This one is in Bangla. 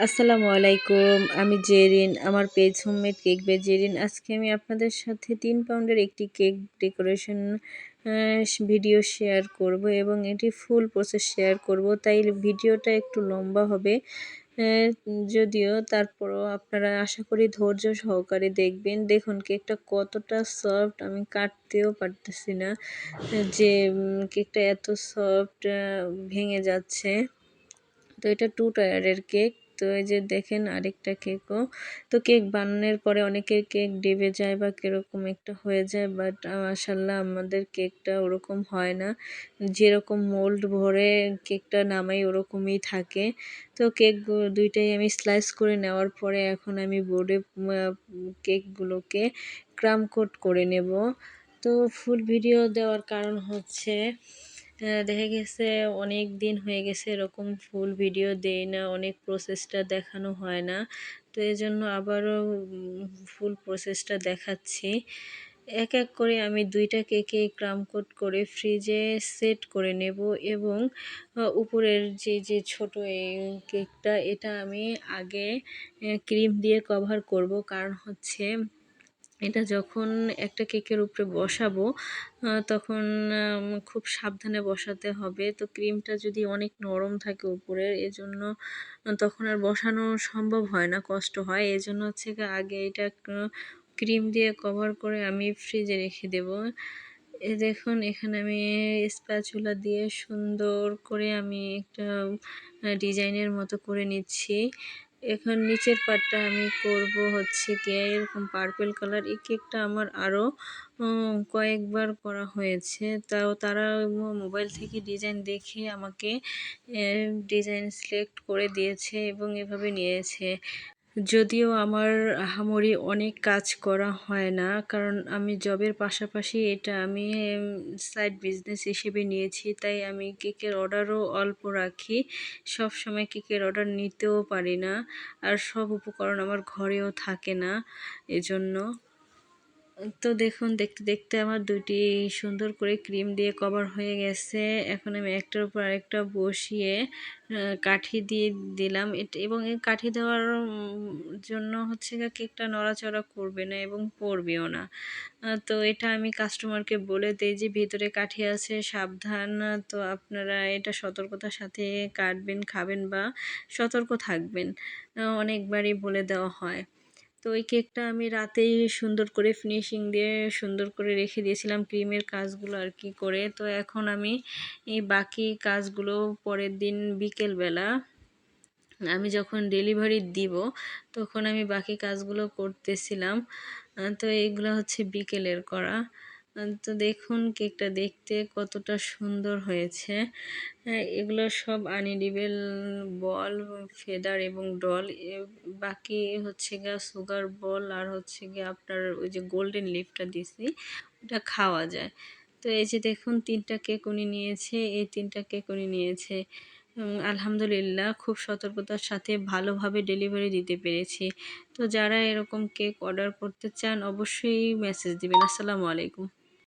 আসসালামু আলাইকুম। আমি জেরিন। আমার page homemade cake by Zerin. আজকে আমি আপনাদের সাথে ৩ পাউন্ডের একটি কেক ডেকোরেশন ভিডিও শেয়ার করব এবং এটি ফুল প্রসেস শেয়ার করব। তাই ভিডিওটা একটু লম্বা হবে। যদিও তারপরও আপনারা আশা করি ধৈর্য সহকারে দেখবেন। দেখুন কেকটা কতটা সফট, আমি কাটতেও পারতেছি না। যে কেকটা এত সফট, ভেঙে যাচ্ছে। তো এটা 2 টায়ারের কেক। তো এই যে দেখেন আরেকটা কেকও। তো কেক বানানোর পরে অনেকের কেক ডেবে যায় বা কিরকম একটা হয়ে যায়, বাট মাশাআল্লাহ আমাদের কেকটা ওরকম হয় না। যেরকম মোল্ড ভরে কেকটা নামাই ওরকমই থাকে। তো কেক দুইটাই আমি স্লাইস করে নেওয়ার পরে এখন আমি বোর্ডে কেকগুলোকে ক্রাম কোট করে নেব। তো ফুল ভিডিও দেওয়ার কারণ হচ্ছে দেখা গেছে অনেক দিন হয়ে গেছে এরকম ফুল ভিডিও দেই না, অনেক প্রসেসটা দেখানো হয় না। তো এজন্য আবারও ফুল প্রসেসটা দেখাচ্ছি। এক এক করে আমি 2টা কেকে ক্রাম কোট করে ফ্রিজে সেট করে নেব এবং উপরের যে ছোট এই কেকটা এটা আমি আগে ক্রিম দিয়ে কভার করব। কারণ হচ্ছে এটা যখন একটা কেকের উপরে বসাবো তখন খুব সাবধানে বসাতে হবে। তো ক্রিমটা যদি অনেক নরম থাকে উপরের, এজন্য তখন আর বসানো সম্ভব হয় না, কষ্ট হয়। এজন্য হচ্ছে গিয়ে আগে এটা ক্রিম দিয়ে কভার করে আমি ফ্রিজে রেখে দেব। দেখুন এখানে আমি স্প্যাচুলা দিয়ে সুন্দর করে আমি একটা ডিজাইনের মতো করে নিচ্ছি। এখন নিচের পার্টটা আমি করব হচ্ছে গিয়ে এরকম পার্পল কালার। এই কেকটা আমার আরও কয়েকবার করা হয়েছে। তাও তারা মোবাইল থেকে ডিজাইন দেখে আমাকে ডিজাইন সিলেক্ট করে দিয়েছে এবং এভাবে নিয়েছে। যদিও আমার আহামরি অনেক কাজ করা হয় না, কারণ আমি জবের পাশাপাশি এটা আমি সাইড বিজনেস হিসেবে নিয়েছি। তাই আমি কেকের অর্ডারও অল্প রাখি। সব সময় কেকের অর্ডার নিতেও পারি না, আর সব উপকরণ আমার ঘরেও থাকে না এজন্য। তো দেখুন দেখতে দেখতে আমার 2টি সুন্দর করে ক্রিম দিয়ে কভার হয়ে গেছে। এখন আমি একটার উপর আরেকটা বসিয়ে কাঠি দিয়ে দিলাম এবং এই কাঠি দেওয়ার জন্য হচ্ছে কেকটা নড়াচড়া করবে না এবং পড়বেও না। তো এটা আমি কাস্টমারকে বলে দেই যে ভিতরে কাঠি আছে, সাবধান। তো আপনারা এটা সতর্কতার সাথে কাটবেন, খাবেন বা সতর্ক থাকবেন। অনেকবারই বলে দেওয়া হয়। তো ওই কেকটা আমি রাতেই সুন্দর করে ফিনিশিং দিয়ে সুন্দর করে রেখে দিয়েছিলাম, ক্রিমের কাজগুলো আর কি করে। তো এখন আমি এই বাকি কাজগুলো পরের দিন বিকেলবেলা আমি যখন ডেলিভারি দিব তখন আমি বাকি কাজগুলো করতেছিলাম। তো এইগুলো হচ্ছে বিকেলের করা। তো দেখুন কেকটা দেখতে কতটা সুন্দর হয়েছে। এগুলো সব আনএডিবল বল, ফেদার এবং ডল। বাকি হচ্ছে গিয়ে সুগার বল আর হচ্ছে গিয়ে আপনার ওই যে গোল্ডেন লিফটা দিছি, ওটা খাওয়া যায়। তো এই যে দেখুন 3টা কেক উনি নিয়েছে, এই 3টা কেক উনি নিয়েছে। আলহামদুলিল্লাহ খুব সতর্কতার সাথে ভালোভাবে ডেলিভারি দিতে পেরেছি। তো যারা এরকম কেক অর্ডার করতে চান অবশ্যই মেসেজ দিবেন। আসসালামু আলাইকুম।